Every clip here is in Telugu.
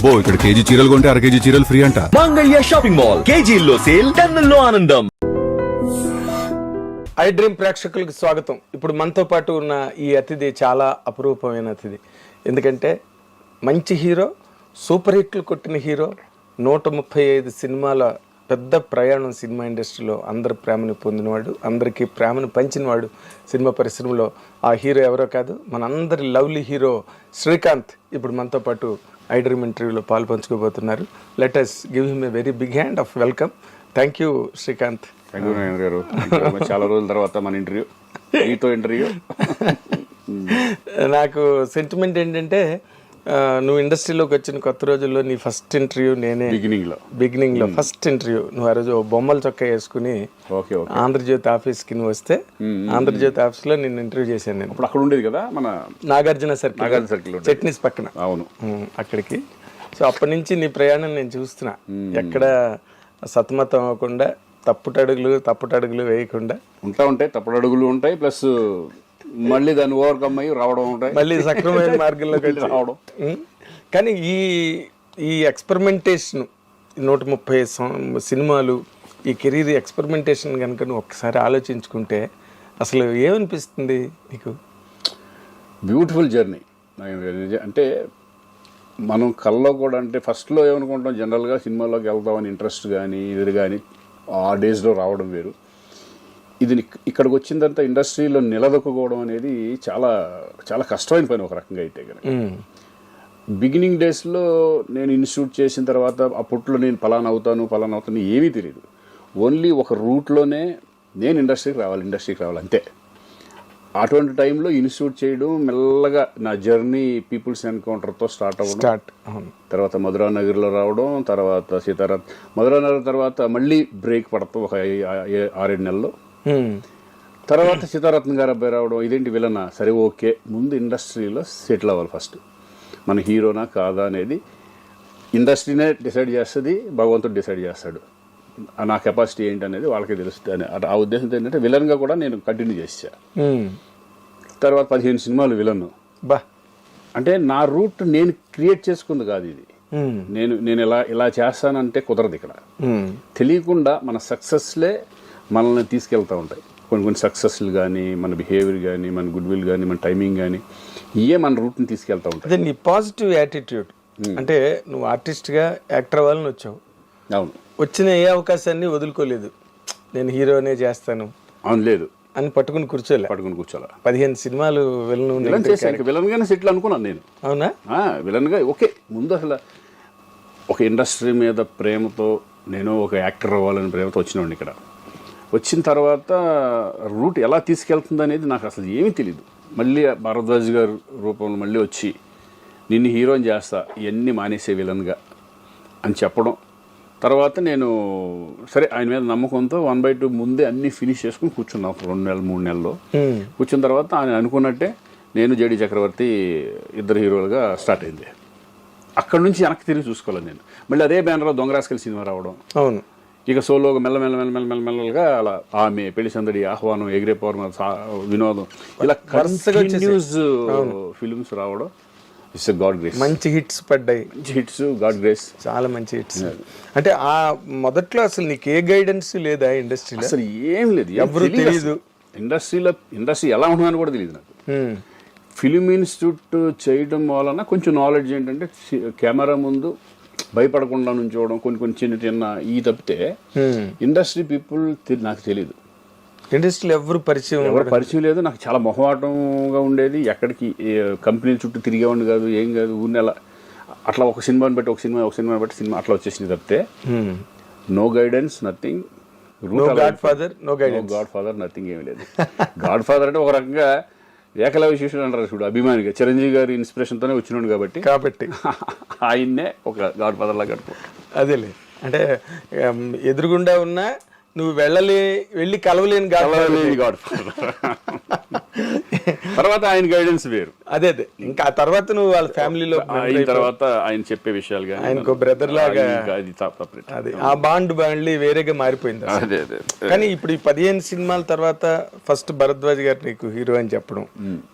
అబ్బో ఇక్కడ కేజీ చీరలు కొంటే అర కేజీ చీరలు ఫ్రీ అంట. మంగళ్య షాపింగ్ మాల్, కేజీల్లో సేల్, టన్నుల్లో ఆనందం. ఐ డ్రీమ్ ప్రేక్షకులకు స్వాగతం. ఇప్పుడు మనతో పాటు ఉన్న ఈ అతిథి చాలా అపురూపమైన అతిథి. ఎందుకంటే మంచి హీరో, సూపర్ హిట్లు కొట్టిన హీరో, 135 సినిమాల పెద్ద ప్రయాణం సినిమా ఇండస్ట్రీలో అందరి ప్రేమను పొందినవాడు, అందరికీ ప్రేమను పంచినవాడు సినిమా పరిశ్రమలో. ఆ హీరో ఎవరో కాదు, మనందరి లవ్లీ హీరో శ్రీకాంత్ ఇప్పుడు మనతో పాటు ఐ డ్రీమ్ ఇంటర్వ్యూలో పాలు పంచుకోబోతున్నారు. Let us give him a very big hand of welcome. Thank you Srikanth. Thank you Nagendra garu. చాలా రోజుల తర్వాత మన ఇంటర్వ్యూ, మీతో ఇంటర్వ్యూ. నాకు సెంటిమెంట్ ఏంటంటే నువ్వు ఇండస్ట్రీలోకి వచ్చిన కొత్త రోజుల్లో నీ ఫస్ట్ ఇంటర్వ్యూ నేనే. బిగినింగ్ లో ఫస్ట్ ఇంటర్వ్యూ నువ్వు ఆ రోజు బొమ్మల చొక్కా వేసుకుని ఆంధ్రజ్యోతి ఆఫీస్కి నువ్వు వస్తే ఆంధ్రజ్యోతి ఆఫీస్ లో నేను ఇంటర్వ్యూ చేశాను. నేను అప్పుడు అక్కడ ఉండేది కదా మన నాగార్జున సర్కిల్ చట్నీస్ పక్కన. అవును, అక్కడికి. సో అప్పటి నుంచి నీ ప్రయాణం నేను చూస్తున్నా. ఎక్కడ సతమతం అవ్వకుండా తప్పుటడుగులు వేయకుండా ఉంటాయి. తప్పుడడుగులు ఉంటాయి, ప్లస్ మళ్ళీ దాన్ని ఓవర్కమ్ అయ్యి రావడం ఉంటాయి, మళ్ళీ సక్రమైన మార్గంలోకి రావడం. కానీ ఈ ఎక్స్పెరిమెంటేషన్ 130 సినిమాలు, ఈ కెరీర్ ఎక్స్పెరిమెంటేషన్ కనుక నువ్వు ఒక్కసారి ఆలోచించుకుంటే అసలు ఏమనిపిస్తుంది నీకు? Beautiful journey. అంటే మనం కల్లో కూడా, అంటే ఫస్ట్లో ఏమనుకుంటాం, జనరల్గా సినిమాలోకి వెళ్దామని ఇంట్రెస్ట్ కానీ ఇది కానీ ఆ డేస్లో రావడం వేరు. ఇది ఇక్కడికి వచ్చిన తర్వాత ఇండస్ట్రీలో నిలదొక్కుకోవడం అనేది చాలా చాలా కష్టమైన పని ఒక రకంగా అయితే కనుక. బిగినింగ్ డేస్లో నేను ఇన్స్టిట్యూట్ చేసిన తర్వాత అప్పట్లో నేను పలానా అవుతాను ఏమీ తెలియదు. ఓన్లీ ఒక రూట్లోనే నేను ఇండస్ట్రీకి రావాలి అంతే. అటువంటి టైంలో ఇన్స్టిట్యూట్ చేయడం, మెల్లగా నా జర్నీ పీపుల్స్ ఎన్కౌంటర్తో స్టార్ట్ అవ్వడం, తర్వాత మధురానగర్లో రావడం, తర్వాత మధురానగర్ తర్వాత మళ్ళీ బ్రేక్ పడతాం ఒక 6-7 నెలల్లో. తర్వాత సీతారత్న గారు అబ్బాయి రావడం, ఇదేంటి విలనా, సరే ఓకే, ముందు ఇండస్ట్రీలో సెటిల్ అవ్వాలి ఫస్ట్. మన హీరోనా కాదా అనేది ఇండస్ట్రీనే డిసైడ్ చేస్తుంది, భగవంతుడు డిసైడ్ చేస్తాడు. నా కెపాసిటీ ఏంటి అనేది వాళ్ళకే తెలుస్తుంది అని ఆ ఉద్దేశంతో ఏంటంటే విలన్గా కూడా నేను కంటిన్యూ చేసా. తర్వాత 15 సినిమాలు విలన్. అంటే నా రూట్ నేను క్రియేట్ చేసుకుంది కాదు ఇది. నేను ఇలా చేస్తానంటే కుదరదు. ఇక్కడ తెలియకుండా మన సక్సెస్లే మనల్ని తీసుకెళ్తూ ఉంటాయి. కొన్ని సక్సెస్లు కానీ, మన బిహేవియర్ కానీ, మన గుడ్ విల్ కానీ, మన టైమింగ్ కానీ, ఇవే మన రూట్ని తీసుకెళ్తూ ఉంటాయి. అదే నీ పాజిటివ్ యాటిట్యూడ్. అంటే నువ్వు ఆర్టిస్ట్గా యాక్టర్ అవ్వాలని వచ్చావు. అవును, వచ్చిన ఏ అవకాశాన్ని వదులుకోలేదు. నేను హీరోనే చేస్తాను లేదు అని పట్టుకుని కూర్చోలే. 15 సినిమాలు విలన్గానే సెటిల్ అనుకున్నాను నేను. అవునా? విలన్గా ఓకే. ముందు అసలు ఒక ఇండస్ట్రీ మీద ప్రేమతో, నేను ఒక యాక్టర్ అవ్వాలని ప్రేమతో వచ్చినాడు. ఇక్కడ వచ్చిన తర్వాత రూట్ ఎలా తీసుకెళ్తుంది అనేది నాకు అసలు ఏమీ తెలియదు. మళ్ళీ భరద్వాజ్ గారు రూపంలో మళ్ళీ వచ్చి నిన్ను హీరోని చేస్తా, ఇవన్నీ మానేసే విలన్గా అని చెప్పడం. తర్వాత నేను సరే ఆయన మీద నమ్మకంతో 1/2 ముందే అన్నీ ఫినిష్ చేసుకుని కూర్చున్నాం 2 నెలలు 3 నెలల్లో. కూర్చున్న తర్వాత ఆయన అనుకున్నట్టే నేను జేడి చక్రవర్తి ఇద్దరు హీరోలుగా స్టార్ట్ అయింది. అక్కడ నుంచి వెనక్కి తిరిగి చూసుకోవాలి నేను. మళ్ళీ అదే బ్యానర్లో దొంగరాస్కల్ సినిమా రావడం. అవును. ఇక సోలోగా మెల్లమెల్లగా అలా ఆమె, పెళ్లి సందడి, ఆహ్వానం, ఎగిరే పౌర్ణ, వినోదం, ఇలా కంటిన్యూస్ ఫిల్మ్స్ రావడం. It's God grace. మంచి హిట్స్ పడ్డాయి. గాడ్ గ్రేస్, చాలా మంచి హిట్స్. అంటే ఆ మొదట్లో అసలు నీకు ఏ గైడెన్స్ లేదా ఇండస్ట్రీలో? అసలు ఏం లేదు, ఎవరు తెలియదు. ఇండస్ట్రీ ఎలా ఉంటుందని కూడా తెలియదు నాకు. ఫిలిం ఇన్స్టిట్యూట్ చేయడం వలన కొంచెం నాలెడ్జ్ ఏంటంటే కెమెరా ముందు భయపడకుండా నుంచోవడం, కొన్ని చిన్న ఈ తప్పితే ఇండస్ట్రీ పీపుల్ నాకు తెలియదు. ఇండస్ట్రీలో ఎవరు పరిచయం లేదు. నాకు చాలా మొహమాటంగా ఉండేది. ఎక్కడికి కంపెనీల చుట్టూ తిరిగేవాడిని కాదు, ఏం కాదు. ఊరినెల అట్లా ఒక సినిమాని బట్టి సినిమా అట్లా వచ్చేసింది తప్పితే no guidance, nothing. Godfather nothing, ఏమీ లేదు. గాడ్ ఫాదర్ అంటే ఒక రకంగా ఏకలవ్య శిష్యుడు అంటారు చూడు, అభిమానిగా చిరంజీవి గారి ఇన్స్పిరేషన్తోనే వచ్చినాడు కాబట్టి ఆయన్నే ఒక గాడ్ ఫాదర్ లాగా గడుపు. అదేలే, అంటే ఎదురుగుండా ఉన్నా నువ్వు వెళ్ళి కలవలేని గాడ్ ఫాదర్. తర్వాత ఆయన గైడెన్స్ వేరు. అదే ఇంకా ఆ తర్వాత నువ్వు వాళ్ళ ఫ్యామిలీలో అయిన తర్వాత ఆయన చెప్పే విషయాలు కానీ ఆయనకు బ్రదర్ లాగా అది ఆ బాండ్ వేరేగా మారిపోయింది. కానీ ఇప్పుడు ఈ 15 సినిమాల తర్వాత ఫస్ట్ భరద్వాజ్ గారు నీకు హీరో అని చెప్పడం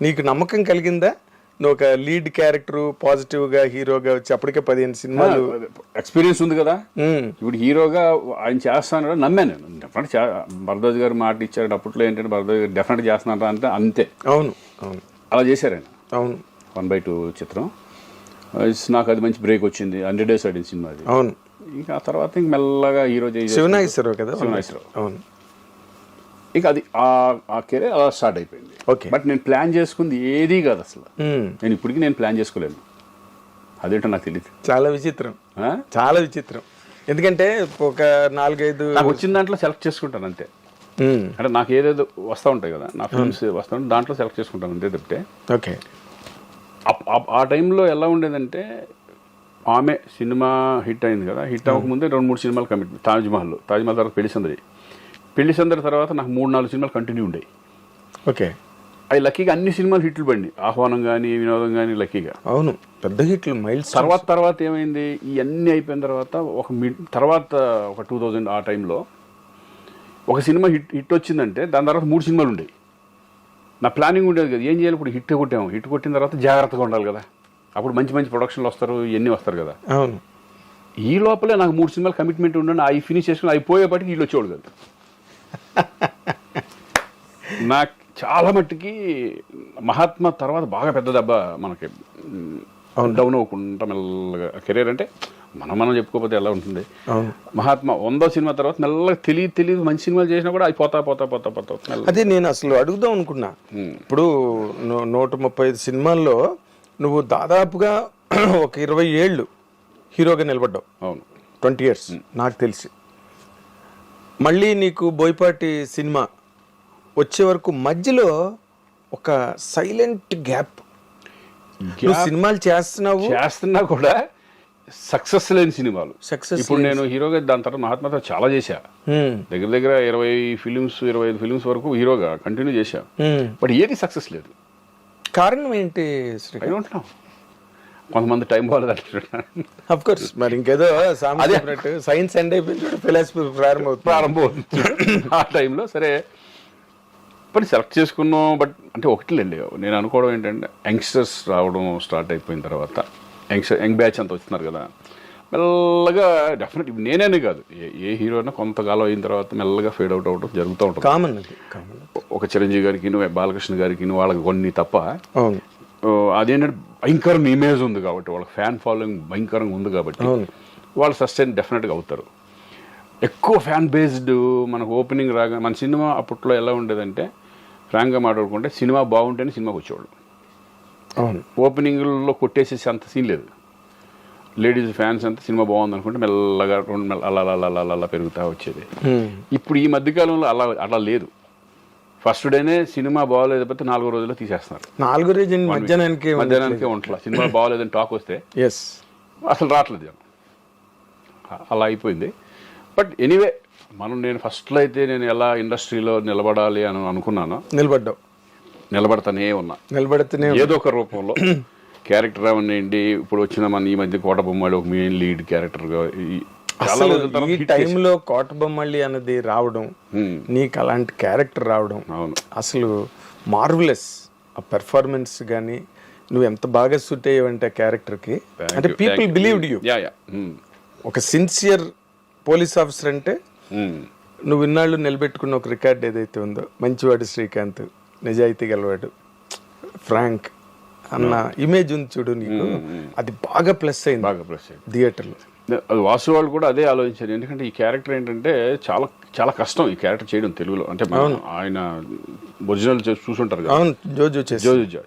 నీకు నమ్మకం కలిగిందా? నువ్వు ఒక లీడ్ క్యారెక్టర్ పాజిటివ్ గా హీరోగా వచ్చి అప్పటికే 15 సినిమాలు. ఎక్స్పీరియన్స్ ఉంది కదా. ఉమ్, ఇప్పుడు హీరోగా ఆయన చేస్తాను నమ్మాను నేను. డెఫినెట్ భరద్వాజ్ గారు మాట ఇచ్చారు అప్పట్లో ఏంటంటే భరద్వాజ్ గారు డెఫినెట్ చేస్తున్నారు అంటే అంతే. అవును అవును అలా చేశారు ఆయన. అవును 1/2 చిత్రం. నాకు అది మంచి బ్రేక్ వచ్చింది. 100 Days ఆడిన సినిమా అది. అవును. ఇంకా ఆ తర్వాత ఇంక మెల్లగా హీరో శివనాగేశ్వరరావు కదా. శివనాగేశ్వరరావు. అవును. ఇక అది ఆ కెరీర్ అలా స్టార్ట్ అయిపోయింది. ఓకే. బట్ నేను ప్లాన్ చేసుకుంది ఏదీ కాదు అసలు. ఉమ్, నేను ఇప్పటికీ నేను ప్లాన్ చేసుకోలేను. అదేంటో నాకు తెలియదు. చాలా విచిత్రం, చాలా విచిత్రం. ఎందుకంటే ఒక 4-5 నాకు వచ్చిన దాంట్లో సెలెక్ట్ చేసుకుంటాను అంతే. అంటే నాకు ఏదేదో వస్తూ ఉంటాయి కదా, నా ఫిల్మ్స్ వస్తూ ఉంటాయి, దాంట్లో సెలెక్ట్ చేసుకుంటాను అంతే తప్పితే. ఓకే. ఆ టైంలో ఎలా ఉండేదంటే ఆమె సినిమా హిట్ అయింది కదా, హిట్ అవ్వకముందే 2-3 సినిమాలు కమిట్. తాజ్మహల్ తర్వాత పెళ్లి సందడి తర్వాత నాకు 3-4 సినిమాలు కంటిన్యూ ఉండేవి. ఓకే. అవి లక్కీగా అన్ని సినిమాలు హిట్లు పడినాయి. ఆహ్వానం కానీ వినోదం కానీ లక్కీగా. అవును, పెద్ద హిట్లు మైల్స్. తర్వాత ఏమైంది, ఇవన్నీ అయిపోయిన తర్వాత ఒక 2000 ఆ టైంలో ఒక సినిమా హిట్ వచ్చిందంటే దాని తర్వాత 3 సినిమాలు ఉండేవి. నా ప్లానింగ్ ఉండేది కదా, ఏం చేయాలి ఇప్పుడు హిట్ కొట్టాము, హిట్ కొట్టిన తర్వాత జాగ్రత్తగా ఉండాలి కదా, అప్పుడు మంచి ప్రొడక్షన్లు వస్తారు, ఇవన్నీ వస్తారు కదా. అవును. ఈ లోపలే నాకు 3 సినిమాలు కమిట్మెంట్ ఉండండి, అవి ఫినిష్ చేసుకుని అవి పోయేపాటికి వీళ్ళు వచ్చేవాడు కదా. నాకు చాలా మట్టుకి మహాత్మా తర్వాత బాగా పెద్ద దెబ్బ మనకి. డౌన్ అవ్వకుండా మెల్లగా కెరీర్ అంటే మనం చెప్పుకోకపోతే ఎలా ఉంటుంది. మహాత్మా 100వ సినిమా తర్వాత మెల్లగా తెలియదు మంచి సినిమాలు చేసినా కూడా అవి పోతా. అదే నేను అసలు అడుగుదాం అనుకున్నా. ఇప్పుడు 135 సినిమాల్లో నువ్వు దాదాపుగా ఒక 20 ఏళ్ళు హీరోగా నిలబడ్డావు. అవును, 20 years నాకు తెలిసి. మళ్ళీ నీకు బోయపాటి సినిమా వచ్చే వరకు మధ్యలో ఒక సైలెంట్ గ్యాప్. సినిమాలు చేస్తున్నా కూడా సక్సెస్ లేని సినిమాలు. ఇప్పుడు నేను హీరోగా దాని తర్వాత మహాత్మాతో చాలా చేశా. దగ్గర 25 ఫిలిమ్స్ వరకు హీరోగా కంటిన్యూ చేశా. బట్ ఏది సక్సెస్ లేదు. కారణం ఏంటి? కొంతమంది టైం బాగాలేదు అంటున్నారు. అఫ్ కోర్స్, మరి ఇంకేదో సైన్స్ ఎండ్ అయిపోయింది, ఫిలాసఫీ ప్రారంభమవుతుంది. ఆ టైంలో సరే పని సెలెక్ట్ చేసుకున్నాం. బట్ అంటే ఒకటిలేండి, నేను అనుకోవడం ఏంటంటే యంగ్స్టర్స్ రావడం స్టార్ట్ అయిపోయిన తర్వాత యంగ్ బ్యాచ్ అంతా వస్తున్నారు కదా, మెల్లగా డెఫినెట్ నేనే కాదు ఏ హీరో అయినా కొంతకాలం అయిన తర్వాత మెల్లగా ఫేడ్ అవుట్ అవ్వడం జరుగుతూ ఉంటుంది. కామన్. ఒక చిరంజీవి గారికి బాలకృష్ణ గారికి వాళ్ళకి కొన్ని తప్ప అదేంటంటే భయంకరంగా ఇమేజ్ ఉంది కాబట్టి, వాళ్ళకి ఫ్యాన్ ఫాలోయింగ్ భయంకరంగా ఉంది కాబట్టి వాళ్ళు సస్టైన్ డెఫినెట్గా అవుతారు. ఎక్కువ ఫ్యాన్ బేస్డ్ మనకు ఓపెనింగ్ రాగా మన సినిమా అప్పట్లో ఎలా ఉండేదంటే ఫ్రాంక్గా మాట్లాడుకుంటే సినిమా బాగుంటేనే సినిమాకి వచ్చేవాళ్ళు. అవును. ఓపెనింగ్లో కొట్టేసేసి అంత సీన్ లేదు. లేడీస్ ఫ్యాన్స్ అంతా సినిమా బాగుంది అనుకుంటే మెల్లగా అలా పెరుగుతూ వచ్చేది. ఇప్పుడు ఈ మధ్యకాలంలో అలా లేదు. ఫస్ట్ డేనే సినిమా బాగోలేకపోతే 4వ రోజుల్లో తీసేస్తున్నారు. 4వ రోజు మధ్యాహ్నానికే ఉంటలా సినిమా బాగోలేదని టాక్ వస్తే అసలు రావట్లేదు జనం. అలా అయిపోయింది. బట్ ఎనీవే నేను ఫస్ట్లో అయితే నేను ఎలా ఇండస్ట్రీలో నిలబడాలి అని అనుకున్నాను. నిలబడతానే ఉన్నా. ఏదో ఒక రూపంలో క్యారెక్టర్ అవనండి. ఇప్పుడు వచ్చిన మన ఈ మధ్య కోటబొమ్మాళి ఒక మెయిన్ లీడ్ క్యారెక్టర్గా ఈ టైంలో కోటబొమ్మాళి అన్నది రావడం, నీకు అలాంటి క్యారెక్టర్ రావడం అసలు మార్వెలస్. ఆ పెర్ఫార్మెన్స్ కానీ నువ్వు ఎంత బాగా సూట్ అయ్యావంటే ఆ క్యారెక్టర్కి, అంటే పీపుల్ బిలీవ్డ్ యూ. ఒక సిన్సియర్ పోలీస్ ఆఫీసర్ అంటే నువ్వు ఇన్నాళ్ళు నిలబెట్టుకున్న ఒక రికార్డ్ ఏదైతే ఉందో, మంచివాడు శ్రీకాంత్, నిజాయితీ గలవాడు, ఫ్రాంక్ అన్న ఇమేజ్ ఉంది చూడు నీకు, అది బాగా ప్లస్ అయింది థియేటర్లో. అది వాసు వాళ్ళు కూడా అదే ఆలోచించారు. ఎందుకంటే ఈ క్యారెక్టర్ ఏంటంటే చాలా చాలా కష్టం ఈ క్యారెక్టర్ చేయడం తెలుగులో. అంటే ఆయన ఒరిజినల్ చూసుంటారు కదా, జోజు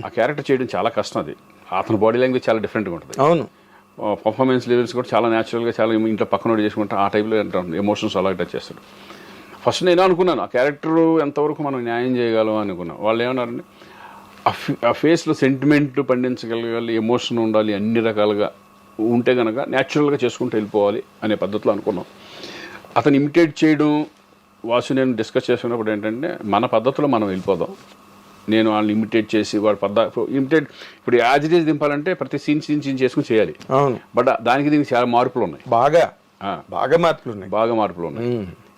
ఆ క్యారెక్టర్ చేయడం చాలా కష్టం. అది అతని బాడీ లాంగ్వేజ్ చాలా డిఫరెంట్గా ఉంటుంది. అవును. పర్ఫార్మెన్స్ లెవెల్స్ కూడా చాలా న్యాచురల్గా, చాలా ఇంట్లో పక్కన చేసుకుంటే ఆ టైప్లో ఎమోషన్స్ అలా టచ్ చేస్తాడు. ఫస్ట్ నేను అనుకున్నాను ఆ క్యారెక్టర్ ఎంతవరకు మనం న్యాయం చేయగలం అనుకున్నాను. వాళ్ళు ఏమన్నారంటే ఆ ఫేస్లో సెంటిమెంట్ పండించగలగాలి, ఎమోషన్ ఉండాలి, అన్ని రకాలుగా ఉంటే కనుక న్యాచురల్గా చేసుకుంటూ వెళ్ళిపోవాలి అనే పద్ధతిలో అనుకున్నాం. అతను ఇమిటేట్ చేయడం వాసు నేను డిస్కస్ చేసుకున్నప్పుడు ఏంటంటే మన పద్ధతిలో మనం వెళ్ళిపోదాం. నేను వాళ్ళని ఇమిటేట్ చేసి వాడు ఇమిటేట్ ఇప్పుడు యాజ్ ఇట్ ఈజ్ దింపాలంటే ప్రతి సీన్ చేసుకుని చేయాలి. బట్ దీనికి చాలా మార్పులు ఉన్నాయి, బాగా మార్పులు ఉన్నాయి.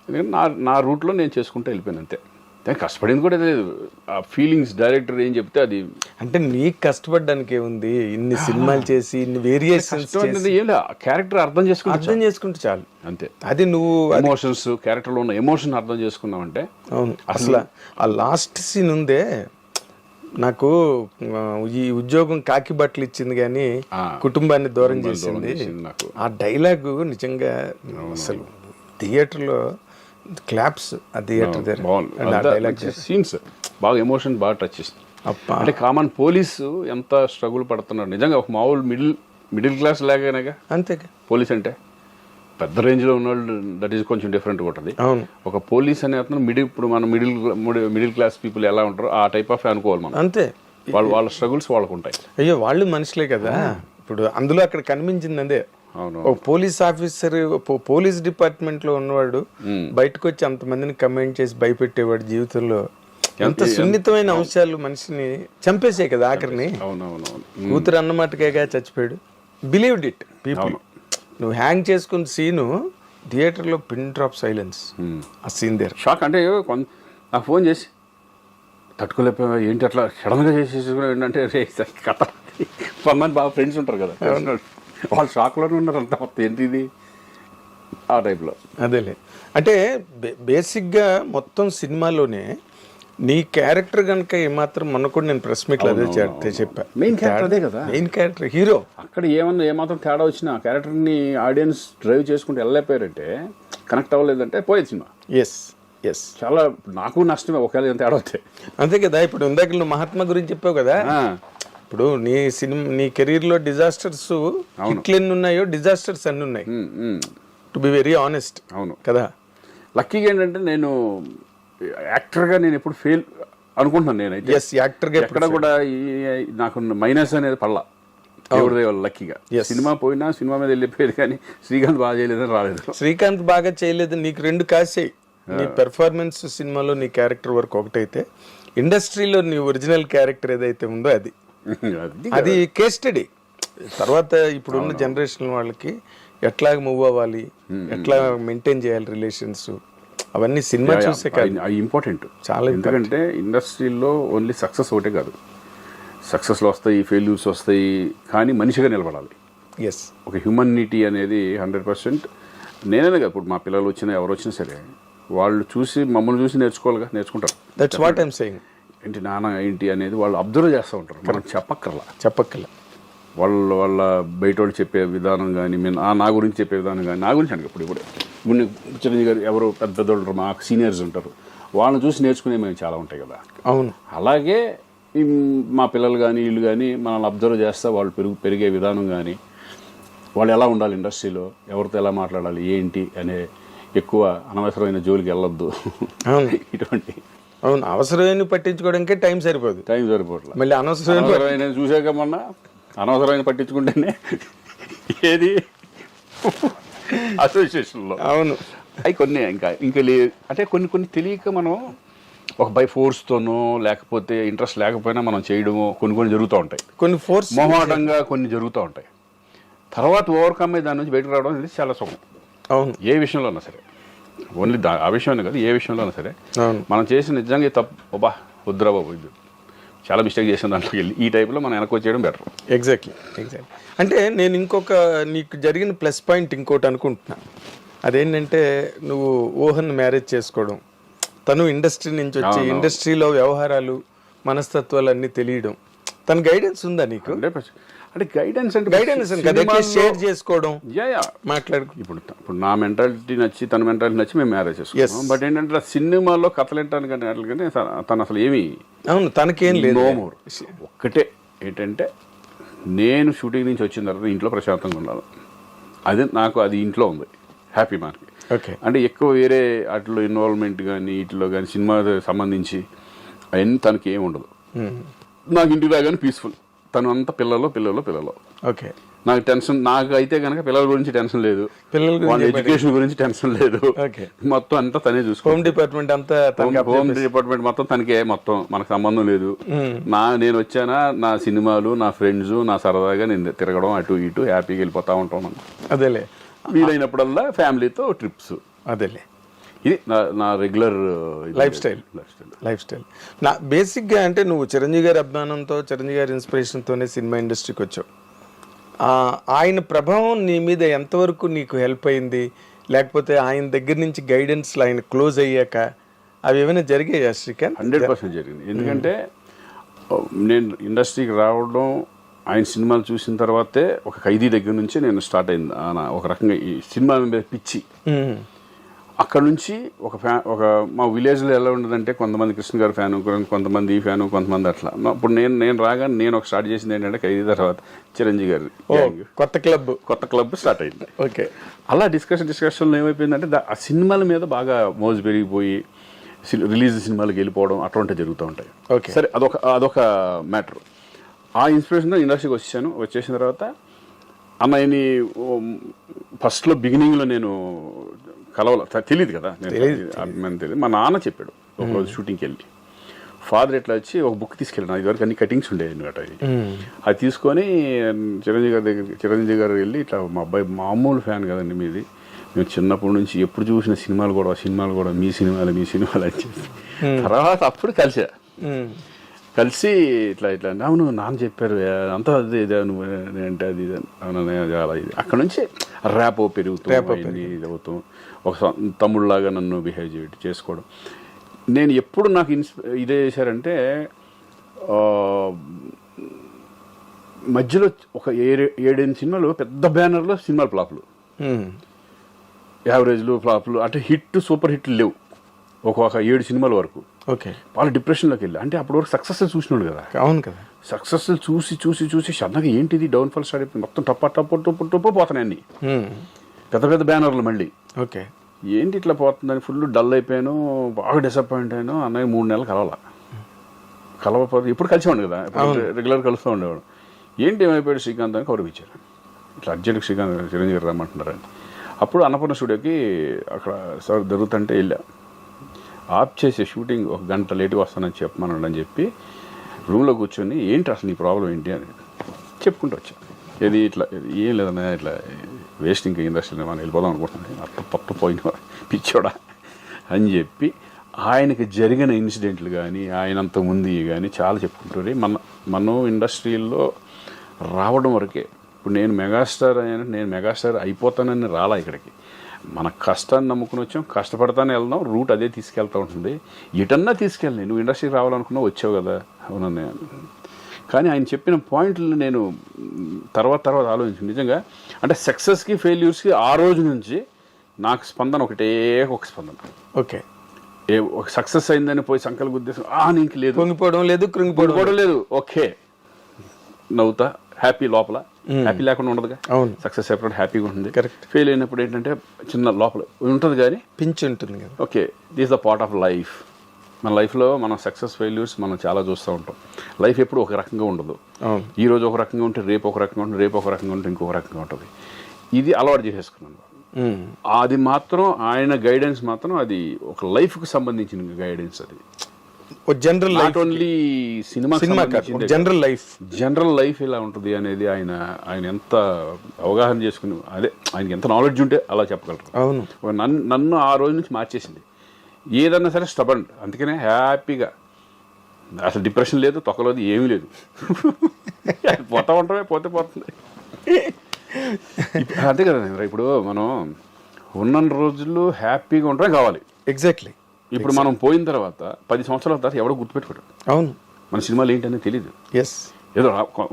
ఎందుకంటే నా రూట్లో నేను చేసుకుంటూ వెళ్ళిపోయాను అంతే. దానికి కష్టపడింది కూడా లేదు. ఆ ఫీలింగ్స్ డైరెక్టర్ ఏం చెప్తే అది అంటే నీకు కష్టపడడానికి ఏముంది, ఇన్ని సినిమాలు చేసి ఇన్ని వేరియేషన్స్ ఏం లేదు, క్యారెక్టర్ అర్థం అర్థం చేసుకుంటే చాలు. అంతే. అది నువ్వు ఎమోషన్స్, క్యారెక్టర్లో ఉన్న ఎమోషన్ అర్థం చేసుకున్నావంటే. అవును. అసలు ఆ లాస్ట్ సీన్ ఉందే, నాకు ఈ ఉద్యోగం కాకి బట్టలు ఇచ్చింది కానీ కుటుంబాన్ని దూరం చేసింది. ఆ డైలాగు నిజంగా అసలు థియేటర్లో క్లాప్స్, ఆ థియేటర్ దగ్గర సీన్స్ బాగా ఎమోషన్ బాగా టచ్ చేస్తుంది. అంటే కామన్ పోలీసు ఎంత స్ట్రగుల్ పడుతున్నాడు నిజంగా. ఒక మామూలు మిడిల్ క్లాస్ లాగానేగా అంతే పోలీస్ అంటే. పెద్ద రేంజ్లో ఉన్నవాళ్ళు దట్ ఈస్ కొంచెం డిఫరెంట్గా ఉంటుంది. అవును. ఒక పోలీస్ అనే అతను ఇప్పుడు మనం మిడిల్ క్లాస్ పీపుల్ ఎలా ఉంటారో ఆ టైప్ ఆఫ్ అనుకోవాలి మనం. అంతే. వాళ్ళ స్ట్రగుల్స్ వాళ్ళకు ఉంటాయి. అయ్యో వాళ్ళు మనుషులే కదా. ఇప్పుడు అందులో అక్కడ కనిపించింది అదే, ఒక పోలీస్ ఆఫీసర్ పోలీస్ డిపార్ట్మెంట్ లో ఉన్నవాడు బయటకు వచ్చి అంతమందిని కమెంట్ చేసి భయపెట్టేవాడు. జీవితంలో ఎంత సున్నితమైన అంశాలు మనిషిని చంపేసే కదా ఆఖరిని. కూతురు అన్నమాటకేగా చచ్చిపోయాడు. Believed it people. నువ్వు హ్యాంగ్ చేసుకున్న సీను థియేటర్లో పిన్ డ్రాప్ సైలెన్స్. ఆ సీన్ దేర్ షాక్. అంటే నాకు ఫోన్ చేసి తట్టుకోలేకపోయా ఏంటి అట్లా సడన్గా చేసేసుకుని ఏంటంటే కథ. కొంతమంది బాగా ఫ్రెండ్స్ ఉంటారు కదా, వాళ్ళు షాక్లోనే ఉన్నారు అంతా. మొత్తం ఏంటి ఇది ఆ టైప్లో. అదేలే. అంటే బేసిక్గా మొత్తం సినిమాలోనే నీ క్యారెక్టర్ కనుక ఏమాత్రం మొన్న కూడా నేను ప్రెస్ మీట్లో అదే చెప్పా. మెయిన్ క్యారెక్టర్ అదే కదా, మెయిన్ క్యారెక్టర్ హీరో. అక్కడ ఏమాత్రం తేడా వచ్చినా క్యారెక్టర్ని ఆడియన్స్ డ్రైవ్ చేసుకుంటూ వెళ్ళలేకపోయారంటే, కనెక్ట్ అవ్వలేదంటే పోయేది సినిమా. Yes yes. చాలా నాకు నష్టమే ఒకవేళ ఎంత తేడా వస్తే. అంతే కదా. ఇప్పుడు ఇందాక నువ్వు మహాత్మా గురించి చెప్పావు కదా. ఇప్పుడు నీ కెరీర్లో డిజాస్టర్స్ హిట్లు ఎన్ని ఉన్నాయో డిజాస్టర్స్ అన్ని ఉన్నాయి. To be very honest. అవును కదా. లక్కీగా ఏంటంటే నేను యాక్టర్గా నేను ఎప్పుడు ఫెయిల్ అనుకుంటున్నాను. నేనైతే యాక్టర్గా ఎక్కడ కూడా నాకు మైనస్ అనేది పడలా. దేవుడి దేవాలి లక్కీగా. సినిమా పోయినా సినిమా మీద వెళ్ళిపోయేది, కానీ శ్రీకాంత్ బాగా చేయలేదని రాలేదు. శ్రీకాంత్ బాగా చేయలేదు, నీకు రెండు కాసాయి. నీ పెర్ఫార్మెన్స్ సినిమాలో నీ క్యారెక్టర్ వరకు ఒకటైతే, ఇండస్ట్రీలో నీ ఒరిజినల్ క్యారెక్టర్ ఏదైతే ఉందో అది కేస్ స్టడీ. తర్వాత ఇప్పుడున్న జనరేషన్ వాళ్ళకి ఎట్లా మూవ్ అవ్వాలి, ఎట్లా మెయింటైన్ చేయాలి రిలేషన్స్, అవన్నీ సినిమా చూసే కాదు, అవి ఇంపార్టెంట్ చాలా. ఎందుకంటే ఇండస్ట్రీలో ఓన్లీ సక్సెస్ ఒకటే కాదు, సక్సెస్లు వస్తాయి, ఫెయిల్యూర్స్ వస్తాయి, కానీ మనిషిగా నిలబడాలి. ఎస్. ఒక హ్యూమనిటీ అనేది 100%. నేనే కదా, ఇప్పుడు మా పిల్లలు వచ్చినా ఎవరు వచ్చినా సరే వాళ్ళు చూసి మమ్మల్ని చూసి నేర్చుకుంటారు. That's what I'm saying. ఏంటి నాన్న ఏంటి అనేది వాళ్ళు అబ్జర్వ్ చేస్తూ ఉంటారు. మనం చెప్పక్కర్లా. వాళ్ళ బయట వాళ్ళు చెప్పే విధానం కానీ, నా గురించి చెప్పే విధానం కానీ, నా గురించి అంటే ఇప్పుడు చిరంజీవి గారు ఎవరు పెద్దోళ్ళు మాకు సీనియర్స్ ఉంటారు, వాళ్ళని చూసి నేర్చుకునే మేము చాలా ఉంటాయి కదా. అవును. అలాగే మా పిల్లలు కానీ వీళ్ళు కానీ మనల్ని అబ్జర్వ్ చేస్తా వాళ్ళు పెరిగే విధానం కానీ, వాళ్ళు ఎలా ఉండాలి ఇండస్ట్రీలో, ఎవరితో ఎలా మాట్లాడాలి ఏంటి అనే, ఎక్కువ అనవసరమైన జోలికి వెళ్ళొద్దు ఇటువంటి. అవును. అవసరమైన పట్టించుకోవడానికే టైం సరిపోదు. మళ్ళీ అనవసరమైన చూసాక మొన్న అనవసరమైన పట్టించుకుంటేనే ఏది అసోసియేషన్లో. అవును. అవి కొన్ని ఇంకా అంటే కొన్ని తెలియక మనం ఒక బై ఫోర్స్తోనో లేకపోతే ఇంట్రెస్ట్ లేకపోయినా మనం చేయడమో కొన్ని జరుగుతూ ఉంటాయి. కొన్ని ఫోర్స్ మొహమాటంగా కొన్ని జరుగుతూ ఉంటాయి. తర్వాత ఓవర్కమ్ అయ్యి దాని నుంచి బయటకు రావడం అనేది చాలా సుఖం. అవును. ఏ విషయంలో అయినా సరే, ఓన్లీ ఆ విషయంలో కాదు, ఏ విషయంలో అయినా సరే మనం చేసిన నిజంగా తప్పు వద్దురా బాబు, ఇది చాలా మిస్టేక్ చేసిన దాంట్లోకి వెళ్ళి ఈ టైప్లో మనం వెనక్కి వచ్చేయడం బెటర్. ఎగ్జాక్ట్లీ. అంటే నేను నీకు జరిగిన ప్లస్ పాయింట్ ఇంకోటి అనుకుంటున్నా. అదేంటంటే నువ్వు ఊహన్ మ్యారేజ్ చేసుకోవడం, తను ఇండస్ట్రీ నుంచి వచ్చి ఇండస్ట్రీలో వ్యవహారాలు మనస్తత్వాలు అన్నీ తెలియడం. తన గైడెన్స్ ఉందా నీకు? అంటే గైడెన్స్ షేర్ చేసుకోవడం, మాట్లాడు. ఇప్పుడు నా మెంటాలిటీ నచ్చి తన మెంటాలిటీ నచ్చి మేము మ్యారేజ్ చేసుకున్నాం. బట్ ఏంటంటే సినిమాలో కథలు ఏంటంటే తను అసలు ఏమి, అవును, తనకేం లేదు. ఒక్కటే ఏంటంటే నేను షూటింగ్ నుంచి వచ్చిన తర్వాత ఇంట్లో ప్రశాంతంగా ఉండాలి. అది ఇంట్లో ఉంది హ్యాపీ మనకి. అంటే ఎక్కువ వేరే వాటిలో ఇన్వాల్వ్మెంట్ కానీ వీటిలో కానీ సినిమా సంబంధించి అవన్నీ తనకి ఏమి ఉండదు. నాకు ఇంటికి రాగానే పీస్ఫుల్. తను అంతా పిల్లలు. ఓకే. నాకు టెన్షన్, నాకు అయితే కనుక పిల్లల గురించి టెన్షన్ లేదు, వాళ్ళ ఎడ్యుకేషన్ గురించి టెన్షన్ లేదు, మొత్తం అంతా తనే చూసుకో. హోమ్ డిపార్ట్మెంట్ మొత్తం తనకే, మొత్తం మనకు సంబంధం లేదు. నేను వచ్చానా నా సినిమాలు, నా ఫ్రెండ్స్, నా సరదాగా నేను తిరగడం అటు ఇటు హ్యాపీగా వెళ్ళిపోతా ఉంటాను. అదేలే. వీలైనప్పుడల్లా ఫ్యామిలీతో ట్రిప్స్. అదేలే. ఇది నా రెగ్యులర్ లైఫ్ స్టైల్ నా బేసిక్గా అంటే నువ్వు చిరంజీవి గారి అభిమానంతో చిరంజీవి గారి ఇన్స్పిరేషన్తోనే సినిమా ఇండస్ట్రీకి వచ్చావు. ఆయన ప్రభావం నీ మీద ఎంతవరకు నీకు హెల్ప్ అయింది, లేకపోతే ఆయన దగ్గర నుంచి గైడెన్స్లో ఆయన క్లోజ్ అయ్యాక అవి ఏమైనా జరిగాయా శ్రీకాంత్? 100% జరిగింది. ఎందుకంటే నేను ఇండస్ట్రీకి రావడం ఆయన సినిమాలు చూసిన తర్వాతే ఒక ఖైదీ దగ్గర నుంచి నేను స్టార్ట్ అయింది ఒక రకంగా ఈ సినిమా మీద పిచ్చి. అక్కడ నుంచి ఒక మా విలేజ్లో ఎలా ఉండదంటే కొంతమంది కృష్ణ గారి ఫ్యాను, కొంతమంది ఈ ఫ్యాను, కొంతమంది అట్లా. అప్పుడు నేను రాగానే నేను ఒక స్టార్ట్ చేసింది ఏంటంటే ఖైదీ తర్వాత చిరంజీవి గారి కొత్త క్లబ్ స్టార్ట్ అయింది. ఓకే, అలా డిస్కషన్లో ఏమైపోయిందంటే ఆ సినిమాల మీద బాగా మోజు పెరిగిపోయి రిలీజ్ సినిమాలకు వెళ్ళిపోవడం అటువంటివి జరుగుతూ ఉంటాయి. ఓకే, సరే, అదొక మ్యాటర్. ఆ ఇన్స్పిరేషన్తో ఇండస్ట్రీకి వచ్చేసిన తర్వాత అన్నయ్యని ఫస్ట్లో బిగినింగ్లో నేను తెలియదు కదా, తెలియదు. మా నాన్న చెప్పాడు ఒకరోజు షూటింగ్కి వెళ్ళి, ఫాదర్ ఎట్లా వచ్చి ఒక బుక్ తీసుకెళ్ళాను. ఇదివరకు అన్ని కటింగ్స్ ఉండేవి అనమాట. అది తీసుకొని చిరంజీవి గారు వెళ్ళి ఇట్లా మా అబ్బాయి మామూలు ఫ్యాన్ కదండి మీది, మేము చిన్నప్పటి నుంచి ఎప్పుడు చూసిన సినిమాలు కూడా మీ సినిమాలు అని చెప్పి తర్వాత అప్పుడు కలిసి ఇట్లా అవును నాన్న చెప్పారు అంతా అదే ఇదే నువ్వు అంటే అది చాలా ఇది. అక్కడ నుంచి ర్యాప్ ఇది అవుతాం, ఒక తమ్ముళ్ళలాగా నన్ను బిహేవ్ చేసుకోవడం. నేను ఎప్పుడు నాకు ఇదే చేశారంటే మధ్యలో ఒక 7-8 సినిమాలు పెద్ద బ్యానర్లో సినిమాలు ఫ్లాప్లు, యావరేజ్లు ఫ్లాప్లు, అంటే సూపర్ హిట్లు లేవు. ఒక 7 సినిమాల వరకు. ఓకే, వాళ్ళు డిప్రెషన్లోకి వెళ్ళి, అంటే అప్పటి వరకు సక్సెస్ చూసినాడు కదా. అవును కదా, సక్సెస్ చూసి సడన్గా ఏంటిది డౌన్ఫాల్ స్టార్ట్ అయిపోయింది. మొత్తం టప్పు పోతున్నాయి అన్ని పెద్ద బ్యానర్లు మళ్ళీ. ఓకే, ఏంటి ఇట్లా పోతుందని ఫుల్ డల్ అయిపోయాను, బాగా డిసప్పాయింట్ అయ్యాను. అన్నయ్య 3 నెలలు కలవపోతే ఇప్పుడు కలిసేవాడు కదా, రెగ్యులర్ కలుస్తూ ఉండేవాడు. ఏంటి ఏమైపోయాడు శ్రీకాంత్ అని కౌరవ్ ఇచ్చారు. ఇట్లా అర్జెంట్గా శ్రీకాంత్ చిరంజీవి గారు రమ్మంటున్నారని. అప్పుడు అన్నపూర్ణ స్టూడియోకి అక్కడ సార్ జరుగుతుంటే వెళ్ళా. ఆఫ్ చేసే షూటింగ్ 1 గంట లేట్గా వస్తానని చెప్పమన్నాడు అని చెప్పి రూమ్లో కూర్చొని ఏంటి అసలు నీ ప్రాబ్లం ఏంటి అని చెప్పుకుంటూ వచ్చాను. ఏది ఇట్లా ఏం లేదన్నా ఇట్లా వేస్ట్ ఇంకా ఇండస్ట్రీలో మనం వెళ్ళిపోదాం అనుకుంటున్నాను, పట్టు పోయిన పిచ్చోడా అని చెప్పి ఆయనకి జరిగిన ఇన్సిడెంట్లు కానీ ఆయనంత ముందు కానీ చాలా చెప్పుకుంటారు. మనం ఇండస్ట్రీలో రావడం వరకే. ఇప్పుడు నేను మెగాస్టార్ అయిపోతానని రాలా ఇక్కడికి. మన కష్టాన్ని నమ్ముకుని వచ్చాం, కష్టపడతానే వెళ్దాం, రూట్ అదే తీసుకెళ్తూ ఉంటుంది. ఎటన్నా తీసుకెళ్ళి నువ్వు ఇండస్ట్రీకి రావాలనుకున్నావు, వచ్చావు కదా. అవునన్నా, కానీ ఆయన చెప్పిన పాయింట్లు నేను తర్వాత ఆలోచించాను నిజంగా. అంటే సక్సెస్కి ఫెయిల్యూర్స్కి ఆ రోజు నుంచి నాకు స్పందన ఒక స్పందన. ఓకే, ఒక సక్సెస్ అయిందని పోయి సంకల్ప ఉద్దేశం నీకు లేదు, కృంగిపోవడం లేదు. ఓకే, నవ్వుతా, హ్యాపీ లోపల. హ్యాపీ లేకుండా ఉండదుగా. సక్సెస్ అయినప్పుడు హ్యాపీగా ఉంటుంది, ఫెయిల్ అయినప్పుడు ఏంటంటే చిన్న లోపల ఉంటుంది కానీ పించి ఉంటుంది కదా. Okay, this the part of life. మన లైఫ్లో మనం సక్సెస్ ఫెయిల్యూర్స్ మనం చాలా చూస్తూ ఉంటాం. లైఫ్ ఎప్పుడు ఒక రకంగా ఉండదు. ఈ రోజు ఒక రకంగా ఉంటే రేపు ఒక రకంగా ఉంటుంది, రేపు ఒక రకంగా ఉంటే ఇంకొక రకంగా ఉంటుంది. ఇది అలవాటు చేసేసుకున్నాను. అది మాత్రం ఆయన గైడెన్స్ మాత్రం అది ఒక లైఫ్కి సంబంధించిన గైడెన్స్. అది general not only cinema general life ఎలా ఉంటుంది అనేది ఆయన ఎంత అవగాహన చేసుకుని, అదే ఆయనకి ఎంత నాలెడ్జ్ ఉంటే అలా చెప్పగలరు. అవును, నన్ను ఆ రోజు నుంచి మార్చేసింది. ఏదన్నా సరే స్టబన్, అందుకనే హ్యాపీగా అసలు డిప్రెషన్ లేదు, తొక్కలేదు, ఏమీ లేదు. పోతా ఉంటామే, పోతుంది. అంతే కదా. ఇప్పుడు మనం ఉన్న రోజులు హ్యాపీగా ఉండటమే కావాలి. ఎగ్జాక్ట్లీ. ఇప్పుడు మనం పోయిన తర్వాత 10 సంవత్సరాల తర్వాత ఎవడో గుర్తుపెట్టుకోడు. అవును, మన సినిమాలు ఏంటనేది తెలీదు. ఎస్, ఏదో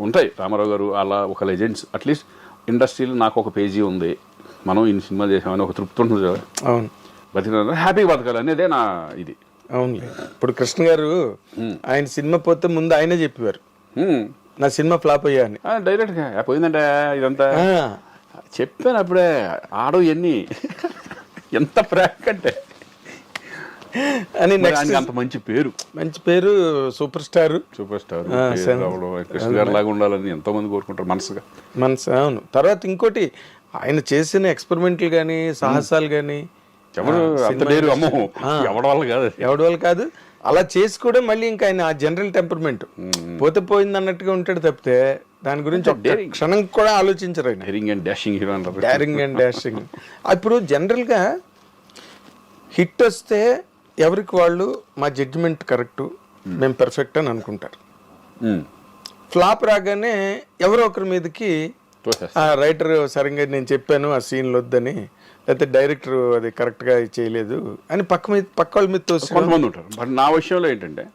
ఉంటాయి, రామారావు గారు అలా ఒక లెజెండ్స్. అట్లీస్ట్ ఇండస్ట్రీలో నాకు ఒక పేజీ ఉంది, మనం ఇన్ని సినిమాలు చేసామని ఒక తృప్తి ఉంటుంది కదా. అవును, బతిక హ్యాపీ బతకాలి అనేదే నా ఇది. అవును, ఇప్పుడు కృష్ణ గారు ఆయన సినిమా పోతే ముందు ఆయనే చెప్పేవారు నా సినిమా ఫ్లాప్ అయ్యా అని. డైరెక్ట్గా పోయిందంటే ఇదంతా చెప్పాను అప్పుడే. ఎన్ని ఎంత ప్రాంక్ అంటే అని అంత మంచి పేరు, సూపర్ స్టార్ కృష్ణ గారి లాగా ఉండాలని ఎంతో మంది కోరుకుంటారు మనసు. అవును. తర్వాత ఇంకోటి ఆయన చేసిన ఎక్స్పెరిమెంట్లు కానీ సాహసాలు కానీ ఎవడి వల్ల కాదు. అలా చేసి కూడా మళ్ళీ ఇంకా ఆయన ఆ జనరల్ టెంపర్మెంట్ పోతే పోయింది అన్నట్టుగా ఉంటాడు తప్పితే దాని గురించి క్షణం కూడా ఆలోచించరు ఆయన. Daring and dashing. ఇప్పుడు జనరల్గా హిట్ వస్తే ఎవరికి వాళ్ళు మా జడ్జిమెంట్ కరెక్ట్, మేము పర్ఫెక్ట్ అని అనుకుంటారు. ఫ్లాప్ రాగానే ఎవరో ఒకరి మీదకి ఆ రైటర్ సరిగ్గా నేను చెప్పాను ఆ సీన్లు వద్దని, లేకపోతే డైరెక్టర్ అది కరెక్ట్గా చేయలేదు అని పక్క వాళ్ళ మీద తోసి కొంతమంది ఉంటారు. బట్ నా విషయంలో ఏంటంటే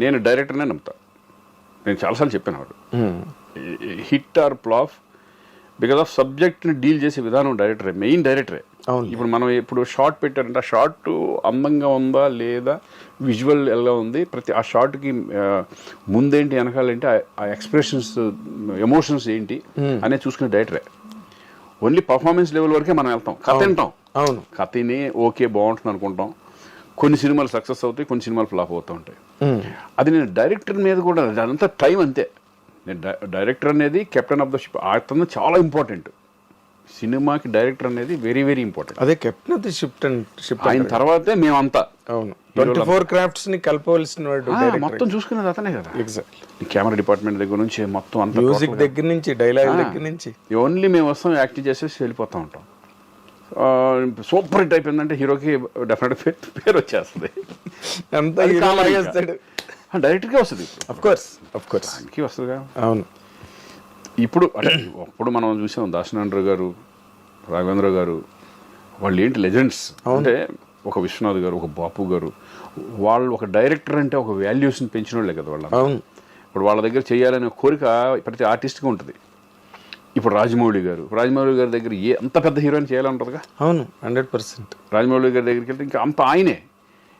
నేను డైరెక్టర్నే నమ్ముతా. నేను చాలాసార్లు చెప్పాను వాడు hit or flop because of సబ్జెక్ట్ని డీల్ చేసే విధానం డైరెక్టరే, మెయిన్ డైరెక్టరే. ఇప్పుడు మనం ఇప్పుడు షార్ట్ పెట్టారంటే ఆ షార్ట్ అందంగా ఉందా లేదా, విజువల్ ఎలా ఉంది, ప్రతి ఆ షార్ట్కి ముందేంటి వెనకాలేంటి, ఆ ఎక్స్ప్రెషన్స్ ఎమోషన్స్ ఏంటి అనేది చూసుకునే డైరెక్టరే. ఓన్లీ పర్ఫార్మెన్స్ లెవెల్ వరకే మనం వెళ్తాం, కథ వింటాం. అవును, కథని ఓకే బాగుంటుంది అనుకుంటాం. కొన్ని సినిమాలు సక్సెస్ అవుతాయి, కొన్ని సినిమాలు ఫ్లాప్ అవుతూ ఉంటాయి. అది నేను డైరెక్టర్ మీద కూడా అదంతా టైం అంతే. నేను డైరెక్టర్ అనేది కెప్టెన్ ఆఫ్ ద షిప్, అతను చాలా ఇంపార్టెంట్. సినిమాకి డైరెక్టర్ అనేది వెరీ వెరీ ఇంపార్టెంట్. అదే కెప్టెన్ ఆఫ్ ది షిప్ ఆయన తర్వాతే మేమంతా. అవును, 24 క్రాఫ్ట్స్ ని కలపవలసిన వాడు మొత్తం చూసుకునేది అతనే కదా. ఎగ్జాక్ట్లీ. కెమెరా డిపార్ట్మెంట్ దగ్గర నుంచి మొత్తం అంతా, మ్యూజిక్ దగ్గర నుంచి డైలాగ్ దగ్గర నుంచి ఓన్లీ మేము వస్తాం, యాక్టింగ్ చేసేసి వెళ్ళిపోతూ ఉంటాం. సూపర్ హిట్ అయిపోయిందంటే హీరోకి డెఫినెట్ పేరు వచ్చేస్తుంది. అంతా డైరెక్టర్కే వస్తుంది. అఫ్ కోర్స్ దానికి వస్తుందిగా. అవును, ఇప్పుడు అంటే అప్పుడు మనం చూసాం దాశనాండ్ర గారు, రాఘవేంద్ర గారు, వాళ్ళు ఏంటి లెజెండ్స్. అంటే ఒక విశ్వనాథ్ గారు, ఒక బాపు గారు, వాళ్ళు ఒక డైరెక్టర్ అంటే ఒక వాల్యూస్ని పెంచిన వాళ్ళే కదా వాళ్ళు. అవును, ఇప్పుడు వాళ్ళ దగ్గర చేయాలనే కోరిక ప్రతి ఆర్టిస్ట్గా ఉంటుంది. ఇప్పుడు రాజమౌళి గారి దగ్గర ఎంత పెద్ద హీరోయిన్ చేయాలని ఉంటుందిగా. అవును, 100%. రాజమౌళి గారి దగ్గరికి వెళ్తే ఇంకా అంత ఆయనే.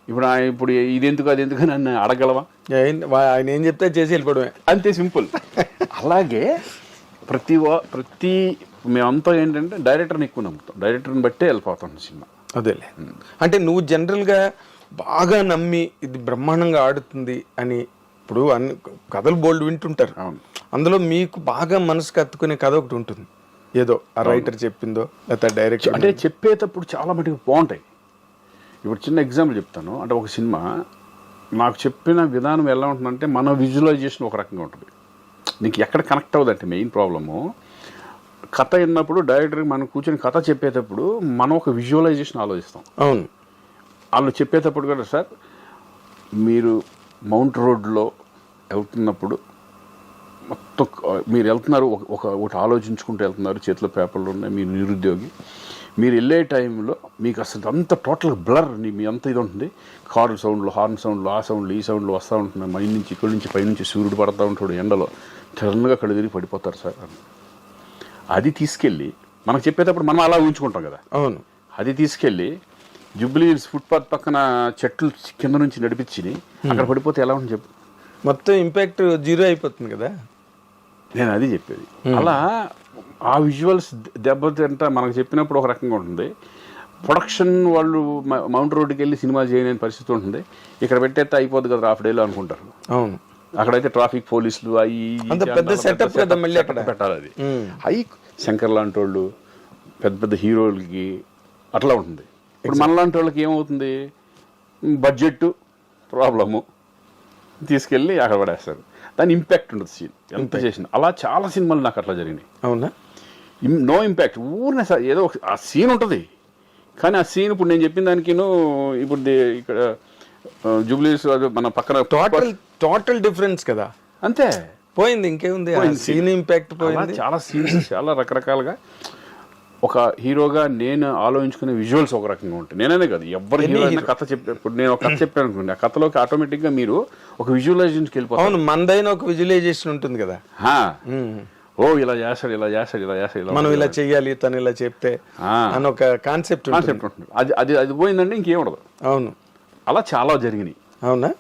ఇప్పుడు ఇదెందుకు అదెందుకు నన్ను అడగలవా, ఆయన ఏం చెప్తే చేసి వెళ్ళిపోవడమే, అంతే సింపుల్. అలాగే ప్రతి మేమంతా ఏంటంటే డైరెక్టర్ని ఎక్కువ నమ్ముతాం, డైరెక్టర్ని బట్టే వెళ్ళిపోతాం సినిమా. అదేలే. అంటే నువ్వు జనరల్గా బాగా నమ్మి ఇది బ్రహ్మాండంగా ఆడుతుంది అని, ఇప్పుడు అన్ని కథలు బోల్డ్ వింటుంటారు. అవును, అందులో మీకు బాగా మనసుకు హత్తుకునే కథ ఒకటి ఉంటుంది, ఏదో ఆ రైటర్ చెప్పిందో లేకపోతే డైరెక్టర్. అంటే చెప్పేటప్పుడు చాలా మటుకు బాగుంటాయి. ఇప్పుడు చిన్న ఎగ్జాంపుల్ చెప్తాను. అంటే ఒక సినిమా నాకు చెప్పిన విధానం ఎలా ఉంటుందంటే, మన విజువలైజేషన్ ఒక రకంగా ఉంటుంది, నీకు ఎక్కడ కనెక్ట్ అవ్వదంటే మెయిన్ ప్రాబ్లము. కథ విన్నప్పుడు డైరెక్టర్కి మనం కూర్చొని కథ చెప్పేటప్పుడు మనం ఒక విజువలైజేషన్ ఆలోచిస్తాం. అవును, వాళ్ళు చెప్పేటప్పుడు కూడా, సార్ మీరు మౌంట్ రోడ్లో వెళ్తున్నప్పుడు మొత్తం మీరు వెళ్తున్నారు, ఒకటి ఆలోచించుకుంటూ వెళ్తున్నారు, చేతిలో పేపర్లు ఉన్నాయి, మీరు నిరుద్యోగి, మీరు వెళ్ళే టైంలో మీకు అసలు అంత టోటల్ బ్లర్, మీ అంత ఇది ఉంటుంది, కారు సౌండ్లు, హార్న్ సౌండ్లు, ఆ సౌండ్లు ఈ సౌండ్లు వస్తూ ఉంటున్నాయి, మై నుంచి ఇక్కడి నుంచి పైనుంచి సూర్యుడు పడుతూ ఉంటాడు ఎండలో, తెల్లగా కళ్ళు తిరిగి పడిపోతారు సార్ అని. అది తీసుకెళ్ళి మనకు చెప్పేటప్పుడు మనం అలా ఊహించుకుంటాం కదా. అవును, అది తీసుకెళ్ళి జూబ్లీ హిల్స్ ఫుట్పాత్ పక్కన చెట్లు కింద నుంచి నడిపించి అక్కడ పడిపోతే ఎలా ఉంటుంది చెప్పు, మొత్తం ఇంపాక్ట్ జీరో అయిపోతుంది కదా. నేను అది చెప్పేది. అలా ఆ విజువల్స్ దెబ్బతింటా మనకు చెప్పినప్పుడు ఒక రకంగా ఉంటుంది. ప్రొడక్షన్ వాళ్ళు మౌంట్ రోడ్డుకి వెళ్ళి సినిమా చేయలేని పరిస్థితి ఉంటుంది, ఇక్కడ పెట్టేస్తే అయిపోద్ది కదా హాఫ్ డేలో అనుకుంటారు. అవును, అక్కడైతే ట్రాఫిక్ పోలీసులు అవి పెద్ద సెటప్ కదా, మళ్ళీ అక్కడ పెట్టాలి. అది అవి శంకర్ లాంటి వాళ్ళు, పెద్ద పెద్ద హీరోలకి అట్లా ఉంటుంది. ఇప్పుడు మనలాంటి వాళ్ళకి ఏమవుతుంది, బడ్జెట్ ప్రాబ్లము, తీసుకెళ్ళి అక్కడ పడేస్తారు, దాని ఇంపాక్ట్ ఉండదు సీన్ ఎంత చేసిన. అలా చాలా సినిమాలు నాకు అట్లా జరిగినాయి. అవునా, నో ఇంపాక్ట్, ఊరినే సార్ ఏదో ఆ సీన్ ఉంటుంది, కానీ ఆ సీన్ ఇప్పుడు నేను చెప్పిన దానికి ఇప్పుడు ఇక్కడ జూబ్లీస్ మన పక్కన టోటల్ డిఫరెన్స్ కదా, అంతే పోయింది, ఇంకేముంది, సీన్ ఇంపాక్ట్ పోయింది. చాలా సీన్స్ చాలా రకరకాలుగా. ఒక హీరోగా నేను ఆలోచించుకునే విజువల్స్ ఒక రకంగా ఉంటాయి. నేనే కాదు, ఎవరు హీరో అయినా కథ చెప్పే, ఇప్పుడు నేను ఒక కథ చెప్పాను అనుకోండి, ఆ కథలోకి ఆటోమేటిక్గా మీరు ఒక విజువలైజేషన్కి వెళ్ళిపోతారు. అవును, మనదైన ఒక విజువలైజేషన్ ఉంటుంది కదా. ఓ ఇలా చేస్తాడు, ఇలా చేస్తాడు, ఇలా చేస్తాడు, మనం ఇలా చెయ్యాలి, తను ఇలా చెప్తే అని ఒక కాన్సెప్ట్ ఉంటుంది. అది పోయిందంటే ఇంకేం ఉండదు. అవును, అలా చాలా జరిగినాయి. అవునా,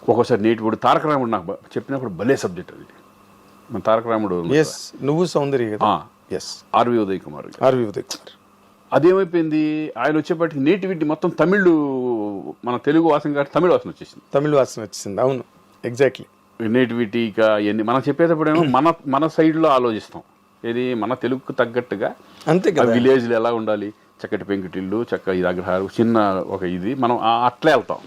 ఒక్కోసారి ఇప్పుడు తారక రాముడు నాకు చెప్పినప్పుడు భలే సబ్జెక్ట్ అది. మన తారక రాముడు నువ్వు సౌందర్య కదా, ఆర్వి ఉదయ్ కుమార్. అదేమైపోయింది, ఆయన వచ్చేప్పటికి నేటివిటీ మొత్తం తమిళ్, మన తెలుగు వాసన కాదు తమిళ వాసన వచ్చేసింది. అవును, ఎగ్జాక్ట్లీ. నేటివిటీ ఇక ఇవన్నీ మనం చెప్పేటప్పుడు ఏమో మన సైడ్లో ఆలోచిస్తాం, ఏది మన తెలుగుకు తగ్గట్టుగా. అంతే కదా, విలేజ్లో ఎలా ఉండాలి, చక్కటి పెంకుటిల్లు, చక్క ఇది అగ్రహారం, చిన్న ఒక ఇది, మనం అట్లే వెళ్తాం.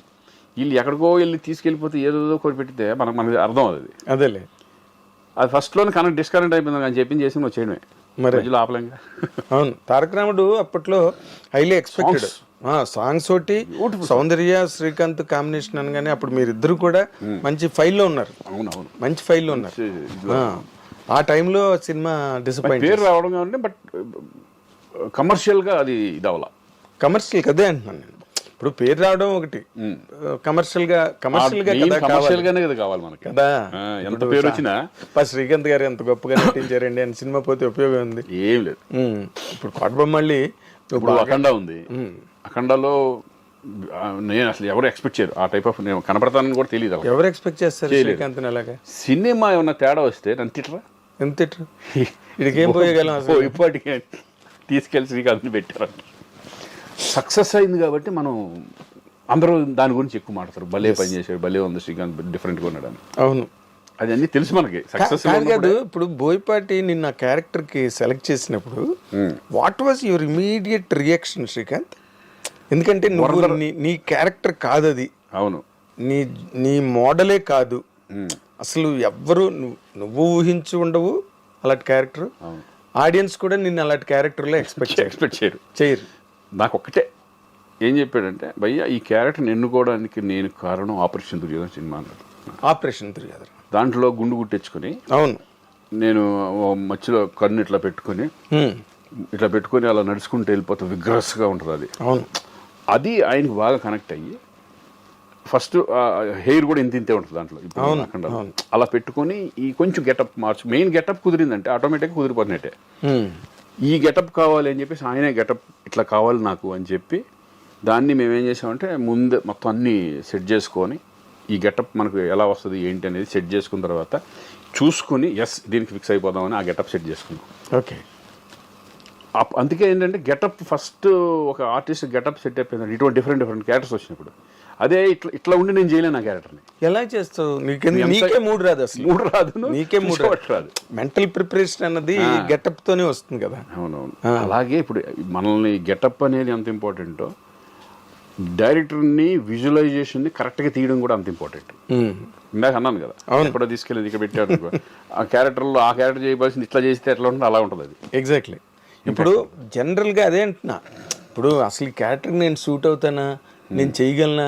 వీళ్ళు ఎక్కడికో వెళ్ళి తీసుకెళ్ళిపోతే ఏదో కోరి పెట్టితే మనకి అర్థం అవుతుంది. అదేలే, అది ఫస్ట్లోనే డిస్కనెక్ట్ అయిపోయింది కానీ చెప్పింది చేసి నువ్వు చేయడమే. మరి మధ్యలో ఆపలేంగా. అవును, తారక రాముడు అప్పట్లో హైలీ ఎక్స్పెక్టెడ్ సాంగ్స్ ఒకటి, సౌందర్య శ్రీకాంత్ కాంబినేషన్ అనగానే అప్పుడు మీరిద్దరు కూడా మంచి ఫైల్లో ఉన్నారు. అవునవును, మంచి ఫైల్లో ఉన్నారు. ఆ టైంలో సినిమా డిసప్పాయింట్ పేరు రావడం కాబట్టి, బట్ కమర్షియల్గా అది ఇది అవ్వాల. కమర్షియల్ కదే అంటున్నాను నేను. ఇప్పుడు పేరు రావడం ఒకటి, కమర్షియల్ గా కమర్షియల్ గానే కదా కావాలి మనకి కదా. ఎంత పేరు వచ్చినా శ్రీకాంత్ గారు ఎంత గొప్పగా నటించారండి అని సినిమా పోతే ఉపయోగం ఉంది ఏం లేదు. ఇప్పుడు కోటబొమ్మళ్ళి ఇప్పుడు అఖండ ఉంది. అఖండలో నేను అసలు ఎవరు ఎక్స్పెక్ట్ చేయరు ఆ టైప్ ఆఫ్, నేను కనపడతానని కూడా తెలియదు. ఎవరు ఎక్స్పెక్ట్ చేస్తారు శ్రీకాంత్ అలాగా? సినిమా ఏమన్నా తేడా వస్తే నన్ను తిట్టరా, ఎంత తిట్టరు? ఇడికేం పోయగలం అసలు? ఇప్పటికే తీసుకెళ్లి శ్రీకాంత్ని పెట్టారు. సక్సెస్ అయింది కాబట్టి మనం అందరూ దాని గురించి ఎక్కువ మాట్లాడతారు. భలే పని చేశాడు, భలే ఉంది శ్రీకాంత్, డిఫరెంట్గా ఉన్నాడు అని. అవును, అది అన్ని తెలుసు మనకి. సక్సెస్ కాదు. ఇప్పుడు బోయపాటి నిన్న క్యారెక్టర్ కి సెలెక్ట్ చేసినప్పుడు what was your immediate reaction Srikanth? ఎందుకంటే నువ్వు నీ క్యారెక్టర్ కాదు అది. అవును, నీ మోడలే కాదు అసలు. ఎవ్వరు నువ్వు ఊహించి ఉండవు అలాంటి క్యారెక్టర్. ఆడియన్స్ కూడా నిన్ను అలాంటి క్యారెక్టర్లో ఎక్స్పెక్ట్ చేయరు. నాకు ఒక్కటే ఏం చెప్పాడంటే, భయ్య ఈ క్యారెక్టర్ని ఎన్నుకోవడానికి నేను కారణం ఆపరేషన్ దుర్యోధన సినిమా అన్నాడు. ఆపరేషన్ దుర్యోధన దాంట్లో గుండు గుట్టెచ్చుకొని, అవును, నేను మధ్యలో కన్ను ఇట్లా పెట్టుకొని అలా నడుచుకుంటూ వెళ్ళిపోతే విగ్రస్గా ఉంటుంది అది. అవును, అది ఆయనకు బాగా కనెక్ట్ అయ్యి ఫస్ట్ హెయిర్ కూడా ఇంతే ఉంటుంది దాంట్లో. ఇప్పుడు అలా పెట్టుకొని ఈ కొంచెం గెటప్ మెయిన్ గెటప్ కుదిరిందంటే ఆటోమేటిక్గా కుదిరిపోతున్నట్టే. ఈ గెటప్ కావాలి అని చెప్పేసి ఆయనే గెటప్ ఇట్లా కావాలి నాకు అని చెప్పి దాన్ని మేమేం చేసామంటే ముందు మొత్తం అన్నీ సెట్ చేసుకొని ఈ గెటప్ మనకు ఎలా వస్తుంది ఏంటి అనేది సెట్ చేసుకున్న తర్వాత చూసుకుని దీనికి ఫిక్స్ అయిపోదామని ఆ గెటప్ సెట్ చేసుకున్నాం. ఓకే. అందుకే ఏంటంటే గెటప్ ఫస్ట్ ఒక ఆర్టిస్ట్ గెటప్ సెట్ అయిపోయింది. ఇటువంటి డిఫరెంట్ క్యారెక్టర్స్ వచ్చినప్పుడు అదే ఇట్లా ఉండి నేను చేయలేను ఆ క్యారెక్టర్ని. ఎలా చేస్తావు? నీకే మూడు రాదు అసలు. నీకే మూడు రాదు. మెంటల్ ప్రిపరేషన్ అన్నది గెటప్ తోనే వస్తుంది కదా. అవునవును. అలాగే ఇప్పుడు మనల్ని గెటప్ అనేది ఎంత ఇంపార్టెంటో డైరెక్టర్ని విజువలైజేషన్ని కరెక్ట్గా తీయడం కూడా అంత ఇంపార్టెంట్. ఇందాక అన్నాను కదా, ఎప్పుడో తీసుకెళ్ళి ఇక్కడ పెట్టాడు ఆ క్యారెక్టర్లో ఆ క్యారెక్టర్ చేయవలసింది ఇట్లా చేస్తే ఎట్లా ఉంటుంది అలా ఉంటుంది అది. ఎగ్జాక్ట్లీ. ఇప్పుడు జనరల్గా అదే అంటున్నా. ఇప్పుడు అసలు ఈ క్యారెక్టర్ నేను సూట్ అవుతానా, నేను చేయగలనా,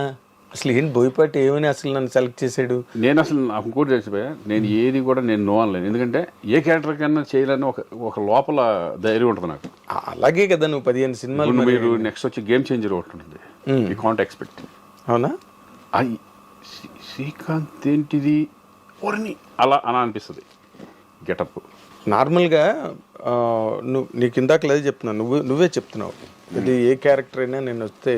అసలు ఏంటి బోయపాటి ఏమని అసలు నన్ను సెలెక్ట్ చేశాడు? నేను అసలు నాకు కూడా తెలిసిపోయా, నేను ఏది కూడా నేను నో అనలేను. ఎందుకంటే ఏ క్యారెక్టర్ కన్నా చేయాలని ఒక లోపల ధైర్యం ఉంటుంది నాకు. అలాగే కదా నువ్వు 15 సినిమాలు. మీరు నెక్స్ట్ వచ్చి గేమ్ చేంజర్ ఒకటి ఉంటుంది, యూ కాంట్ ఎక్స్పెక్ట్. అవునా? శ్రీకాంత్ ఏంటిది ఓర్ని అలా అనిపిస్తుంది గెటప్. నార్మల్గా నీకు ఇందాక లేదు చెప్తున్నావు, నువ్వే చెప్తున్నావు ఇది ఏ క్యారెక్టర్ అయినా నేను వస్తే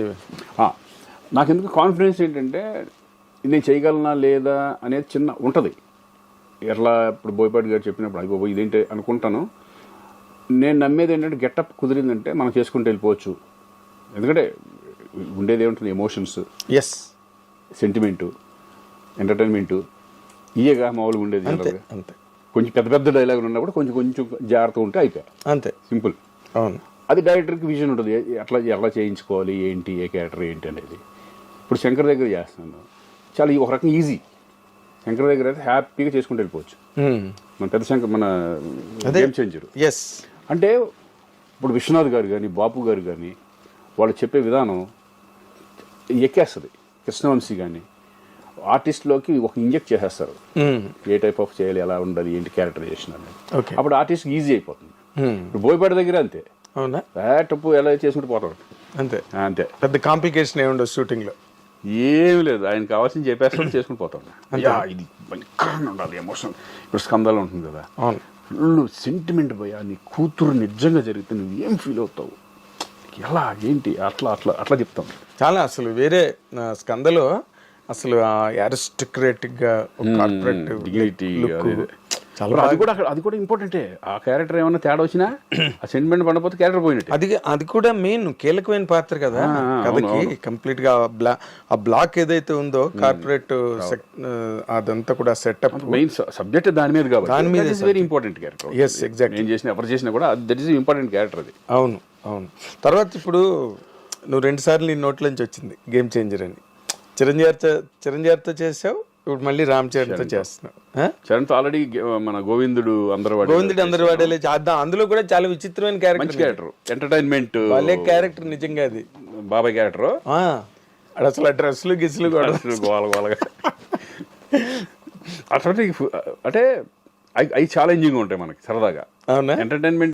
నాకు ఎందుకు కాన్ఫిడెన్స్ ఏంటంటే నేను చేయగలనా లేదా అనేది చిన్న ఉంటుంది. ఎట్లా ఇప్పుడు బోయపాటి గారు చెప్పినప్పుడు అయ్యి బాబు ఇదేంటి అనుకుంటాను. నేను నమ్మేది ఏంటంటే గెటప్ కుదిరిందంటే మనం చేసుకుంటూ వెళ్ళిపోవచ్చు. ఎందుకంటే ఉండేది ఏముంటుంది, ఎమోషన్స్, సెంటిమెంటు, ఎంటర్టైన్మెంటు, ఇయేగా మామూలుగా ఉండేది. అంతే. కొంచెం పెద్ద డైలాగులు ఉన్నప్పుడు కొంచెం జాగ్రత్త ఉంటే అయిపోయి అంతే, సింపుల్. అవును. అది డైరెక్టర్కి విజన్ ఉంటుంది, ఎలా చేయించుకోవాలి, ఏంటి ఏ క్యారెక్టర్ ఏంటి అనేది. ఇప్పుడు శంకర్ దగ్గర చేస్తున్నాను, చాలా ఒక రకంగా ఈజీ. శంకర్ దగ్గర అయితే హ్యాపీగా చేసుకుంటూ వెళ్ళిపోవచ్చు. మన పెద్ద శంకర్, మన గేమ్ చేంజర్. అంటే ఇప్పుడు విశ్వనాథ్ గారు కానీ బాపు గారు కానీ వాళ్ళు చెప్పే విధానం ఎక్కేస్తుంది. కృష్ణవంశీ కానీ ఆర్టిస్ట్లోకి ఒక ఇంజెక్ట్ చేసేస్తారు, ఏ టైప్ ఆఫ్ చేయాలి, ఎలా ఉండాలి, ఏంటి క్యారెక్టరైజేషన్ అనేది. అప్పుడు ఆర్టిస్ట్ ఈజీ అయిపోతుంది. ఇప్పుడు బోయపాటి దగ్గర అంతే. అవునా? టప్పు ఎలా చేసుకుంటూ పోతాడు అంతే. పెద్ద కాంప్లికేషన్ ఏముండదు షూటింగ్లో, ఏమి లేదు. ఆయన కావాల్సింది చెప్పేస్తాడు, చేసుకుని పోతాడు. ఇది భయంకరంగా ఉండాలి ఎమోషన్. ఇప్పుడు స్కందాలు ఉంటుంది కదా, ఫుల్ సెంటిమెంట్ పోయా, నీ కూతురు నిజంగా జరిగితే నువ్వు ఏం ఫీల్ అవుతావు, ఎలా ఏంటి అట్లా చెప్తాం. చాలా అసలు వేరే స్కందలో అసలు అరిస్టోక్రాటిక్ గా కార్పొరేట్ డిగ్నిటీ అది కూడా ఇంపార్టెంటే. ఆ క్యారెక్టర్ ఏమైనా తేడా వచ్చినా ఆ సెంటిమెంట్ పడకపోతే క్యారెక్టర్ పోయినట్టు. అది కూడా మెయిన్ కీలకమైన పాత్ర కదా కథకి. కంప్లీట్ గా ఆ బ్లాక్ ఏదైతే ఉందో కార్పొరేట్ అదంతా కూడా సెటప్, మెయిన్ సబ్జెక్ట్ దాని మీద కాబట్టి దాని మీద వెరీ ఇంపార్టెంట్ క్యారెక్టర్. ఎగ్జాక్ట్లీ. ఏం చేసినా ఎవరు చేసినా కూడా దట్ ఈస్ ఇంపార్టెంట్ క్యారెక్టర్ అది. అవును. తర్వాత ఇప్పుడు నువ్వు 2 సార్లు నీ నోట్లోంచి వచ్చింది గేమ్ చేంజర్ అని. చిరంజీవితో చేసావు, ఇప్పుడు మళ్ళీ రామ్ చరణ్తో చేస్తున్నావు ఆ? చరణ్తో ఆల్రెడీ మన గోవిందుడు అందరూ గోవిందుడు అందరి వాడేలే చేద్దాం. అందులో కూడా చాలా విచిత్రమైన మంచి క్యారెక్టర్, క్యారెక్టర్, ఎంటర్టైన్మెంట్ వాళ్ళే క్యారెక్టర్ నిజంగా అది. బాబాయ్ క్యారెక్టర్ ఆ, ఆడు అసలు డ్రెస్సులు గిస్సులు కూడా గోల గోలగా అటువంటి అంటే అవి ఛాలెంజింగ్ ఉంటాయి మనకి సరదాగా. అవునా? ఎంటర్టైన్మెంట్